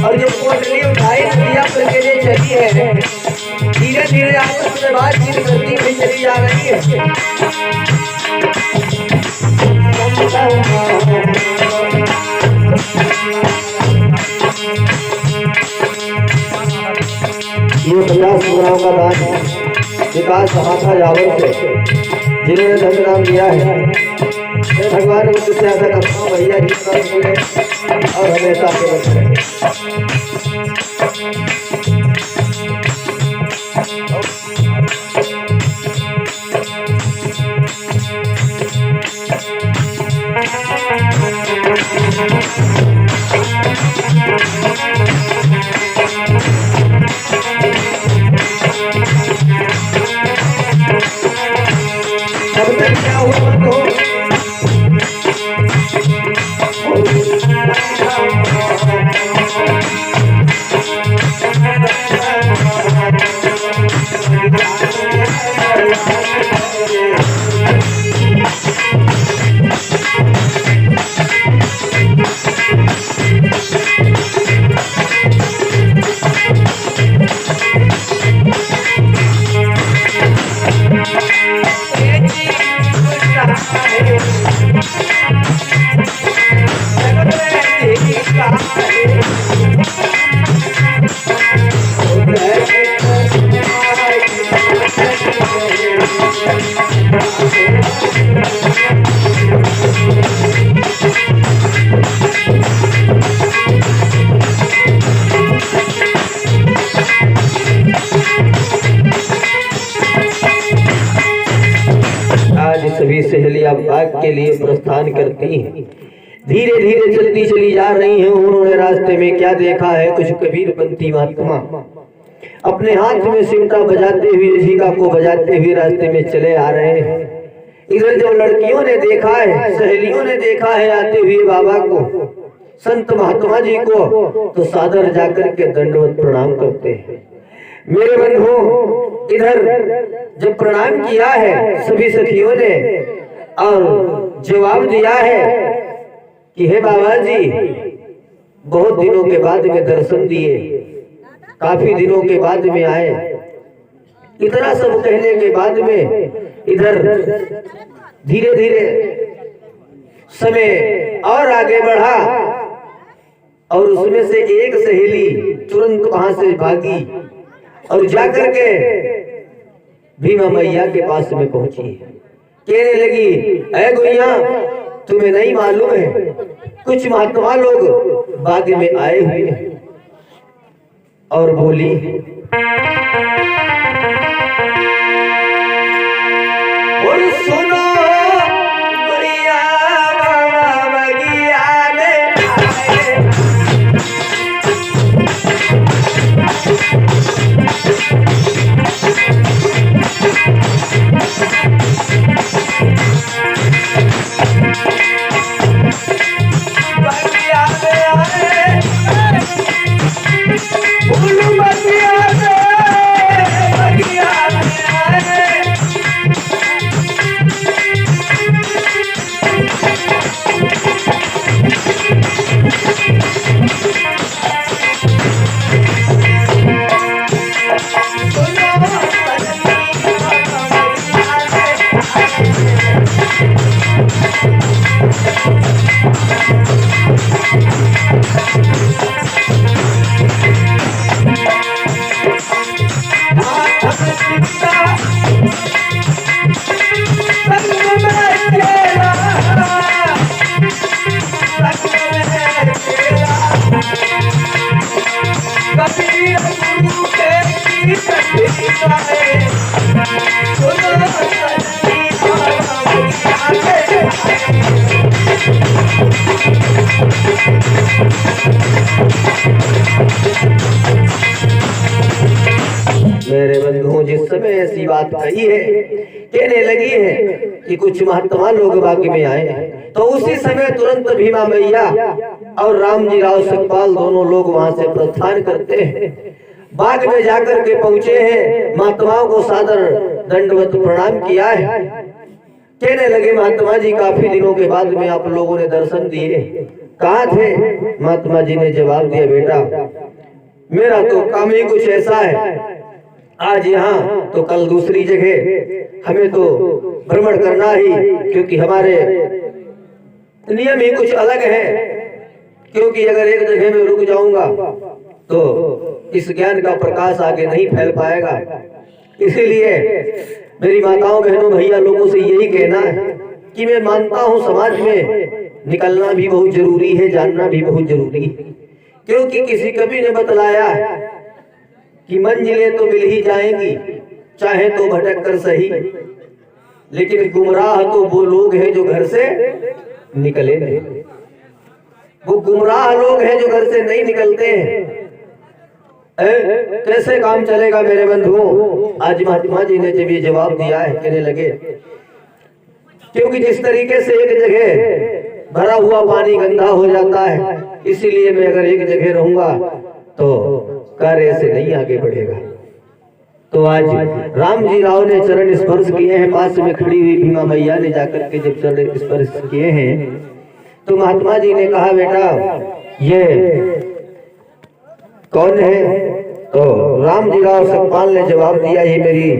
और जो पोटली उठाई नदिया पर के लिए चली है, धीरे धीरे आपस में बातचीत करती हुई चली जा रही है। ये 50 गुनाहों का दान विकास महाथा जावर से जिन्होंने धन्यवाद दिया है। मैं भगवान से ऐसा करता हूँ भैया जी और हमेशा के बच रहे। अब तक क्या हुआ तो सभी सहेलियां बाग के लिए प्रस्थान करती हैं। धीरे धीरे चलती चली जा रही हैं। उन्होंने रास्ते में क्या देखा है, कुछ कबीरपंथी महात्मा अपने हाथ में सिमटा बजाते हुए, झीका को बजाते हुए रास्ते में चले आ रहे हैं। इधर जो लड़कियों ने देखा है, सहेलियों ने देखा है आते हुए बाबा को, संत महात्मा जी को, तो सादर जाकर के दंडवत प्रणाम करते हैं। मेरे बंधुओं, इधर जब प्रणाम किया है सभी सखियों ने और जवाब दिया है कि हे बाबा जी, बहुत दिनों के बाद में दर्शन दिए, काफी दिनों के बाद में आए। इतना सब कहने के बाद में इधर धीरे धीरे समय और आगे बढ़ा और उसमें से एक सहेली तुरंत वहां से भागी और जाकर के भीमा मैया के पास में पहुंची। कहने लगी, ऐ गुइया, तुम्हें नहीं मालूम है, कुछ महात्मा लोग बाग में आए हुए हैं। और बोली, और सुनो गुइया, बाबा बगिया में आए। मेरे बंधुओं, जिस समय ऐसी बात कही है, कहने लगी है कि कुछ महात्मा लोग बाग में आए हैं, तो उसी समय तुरंत भीमा मैया और राम जी राव सकपाल दोनों लोग वहां से प्रस्थान करते हैं। बाग में जाकर के पहुंचे हैं, महात्माओं को सादर दंडवत प्रणाम किया है। कहने लगे महात्मा जी काफी दिनों के बाद में आप लोगों ने दर्शन दिए, कहाँ थे? महात्मा जी ने जवाब दिया, बेटा मेरा तो काम ही कुछ ऐसा है, आज यहाँ तो कल दूसरी जगह, हमें तो भ्रमण करना ही, क्योंकि हमारे नियम ही कुछ अलग है। क्योंकि अगर एक जगह में रुक जाऊंगा तो इस ज्ञान का प्रकाश आगे नहीं फैल पाएगा। इसीलिए मेरी माताओं बहनों भैया लोगों से यही कहना है कि मैं मानता हूँ समाज में निकलना भी बहुत जरूरी है, जानना भी बहुत जरूरी है। क्योंकि किसी कवि ने बतलाया कि मंजिलें तो मिल ही जाएंगी, चाहे तो भटक कर सही, लेकिन गुमराह तो वो लोग हैं जो घर से निकले नहीं। वो गुमराह लोग हैं जो घर से नहीं निकलते हैं। कैसे काम चलेगा मेरे बंधुओं? आज महात्मा जी ने जब ये जवाब दिया है, कहने लगे क्योंकि जिस तरीके से एक जगह भरा हुआ पानी गंदा हो जाता है, इसीलिए मैं अगर एक जगह रहूंगा तो कार्य से नहीं आगे बढ़ेगा। तो आज राम जी राव ने चरण स्पर्श किए हैं, पास में खड़ी हुई भीमा मैया ने जाकर के जब चरण स्पर्श किए हैं तो महात्मा जी ने कहा, बेटा ये कौन है? तो राम जी राव सकपाल ने जवाब दिया, ये मेरी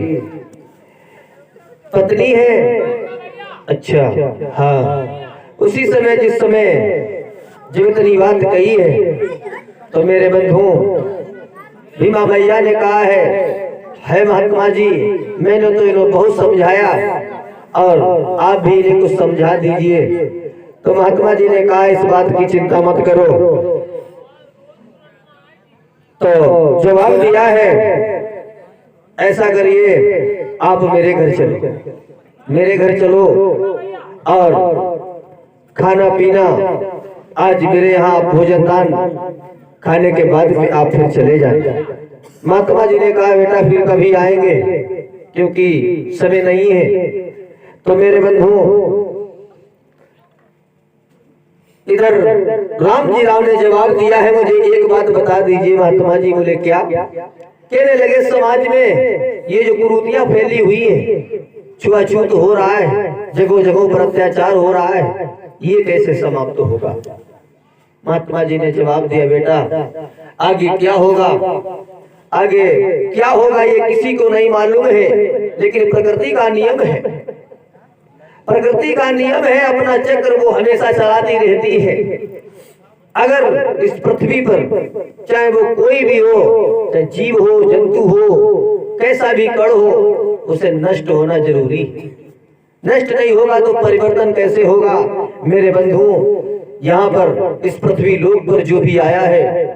पत्नी है। अच्छा, हाँ। उसी समय जिस समय जब इतनी बात कही है तो मेरे बंधुओं भीमा मैया ने कहा है महात्मा जी, मैंने तो इन्हें बहुत समझाया और आप भी इन्हें कुछ समझा दीजिए। तो महात्मा जी ने कहा, इस बात की चिंता मत करो। तो जवाब दिया है, ऐसा करिए आप मेरे घर चलो, मेरे घर चलो और खाना पीना आज मेरे यहाँ भोजन दान खाने के बाद में आप फिर चले जाए। महात्मा जी ने कहा, बेटा फिर कभी आएंगे, क्योंकि समय नहीं है। तो मेरे बंधुओं इधर राम जी राव ने जवाब दिया है, मुझे एक बात बता दीजिए। महात्मा जी बोले, क्या? कहने लगे, समाज में ये जो कुरीतियां फैली हुई है, छुआछूत हो रहा है, जगह जगह पर अत्याचार हो रहा है, ये कैसे समाप्त होगा? महात्मा जी ने जवाब दिया, बेटा आगे क्या होगा, आगे क्या होगा ये किसी को नहीं मालूम है, लेकिन प्रकृति का नियम है, प्रकृति का नियम है, अपना चक्र वो हमेशा चलाती रहती है। अगर इस पृथ्वी पर चाहे वो कोई भी हो, चाहे जीव हो, जंतु हो, कैसा भी कण हो, उसे नष्ट होना जरूरी। नष्ट नहीं होगा तो परिवर्तन कैसे होगा? मेरे बंधुओं, यहाँ पर इस पृथ्वी लोक पर जो भी आया है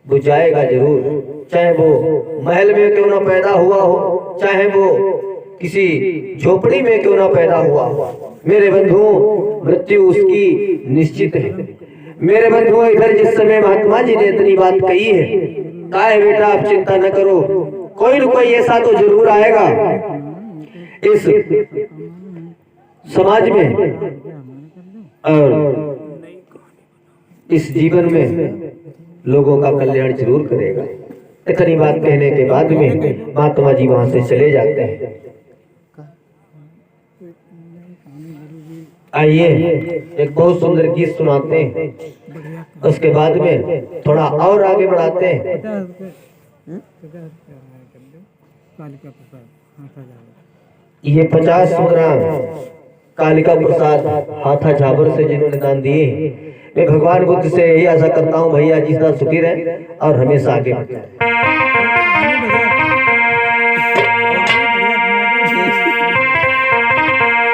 वो जाएगा जरूर, चाहे वो महल में क्यों ना पैदा हुआ हो, चाहे वो किसी झोपड़ी में क्यों ना पैदा हुआ। मेरे बंधुओं, मृत्यु उसकी निश्चित है। मेरे बंधुओं, इधर जिस समय महात्मा जी ने इतनी बात कही है, कहा है बेटा आप चिंता न करो, कोई न कोई ऐसा तो जरूर आएगा इस समाज में और इस जीवन में लोगों का कल्याण जरूर करेगा। इतनी बात कहने के बाद में महात्मा जी वहां से चले जाते हैं। आइए एक बहुत सुंदर गीत सुनाते हैं, उसके बाद में थोड़ा और आगे बढ़ाते हैं। ये 50 मुद्रा कालिका प्रसाद हाथा झाबर से जिन्होंने दान दिए, मैं भगवान बुद्ध से यही आशा करता हूँ भैया जी सदा सुखी रहे और हमेशा आगे बढ़ते रहें।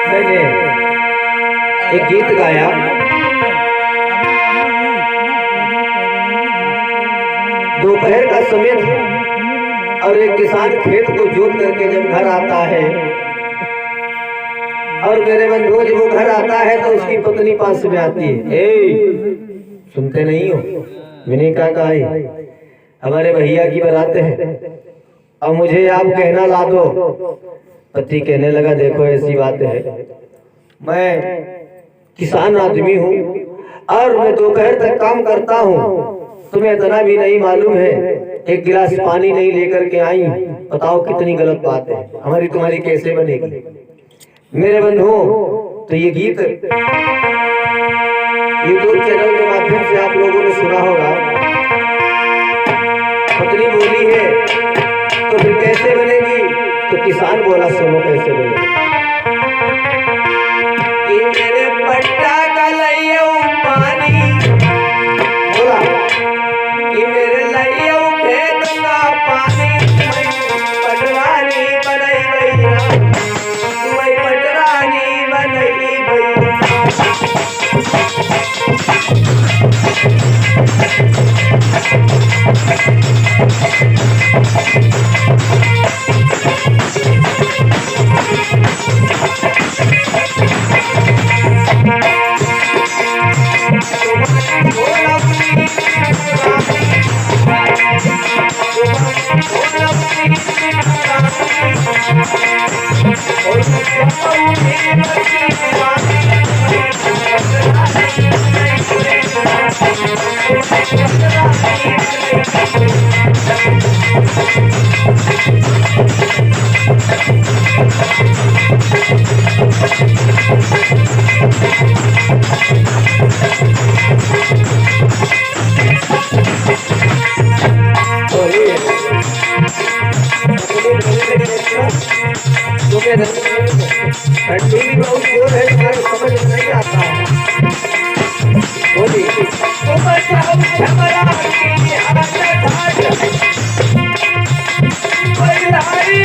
मैंने एक गीत गाया, दोपहर का समय था और एक किसान खेत को जोत करके जब घर आता है और मेरे बंधुओं जब वो घर आता है तो उसकी पत्नी पास में आती है। सुनते नहीं हो? मैंने क्या कहा है, हमारे भैया की बारात है और मुझे आप कहना ला दो। पति कहने लगा, देखो ऐसी बात है, मैं किसान आदमी हूँ और मैं दोपहर तक काम करता हूँ, तुम्हें इतना भी नहीं मालूम है, एक गिलास पानी नहीं लेकर के आई, बताओ कितनी गलत बात है, हमारी तुम्हारी कैसे बनेगी। मेरे बंधुओं, तो ये गीत यूट्यूब चैनल के माध्यम से आप लोगों ने सुना होगा। पत्नी बोली है तो फिर कैसे बनेगी, तो किसान बोला सुनो कैसे बनेगी। कि मेरे पट्टा का लइयो पानी, बोला कि मेरे लइयो खेत का पानी, पटरानी बनई भैया, तुम्हें पटरानी बनई भैया। ठंडी बहुत जोर है, तुम्हारे समझ नहीं आता। बोली तो बचाओ छमरा की हाथ घाट, बलिहारी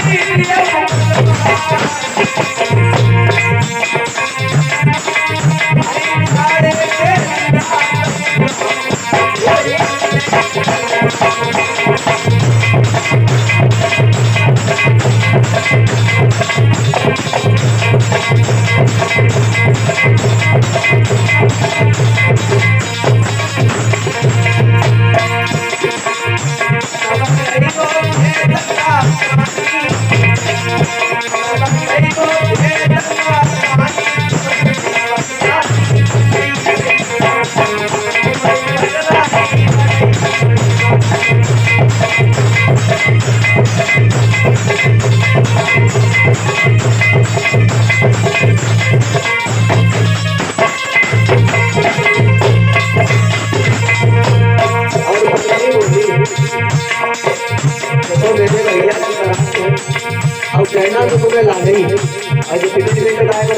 कहना तो तुम्हें ला नहीं है, और जो कितने दिन तक आएगा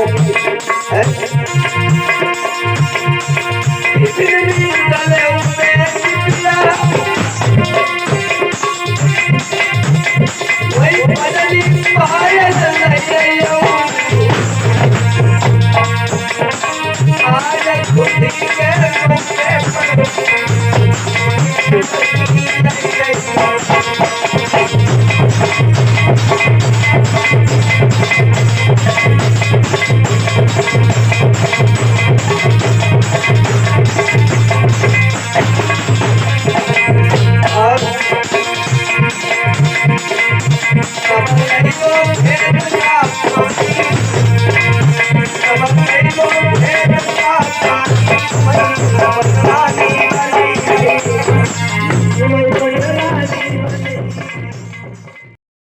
है इतने दिन चले हुए वही बदली पहाड़ चल आज खुद के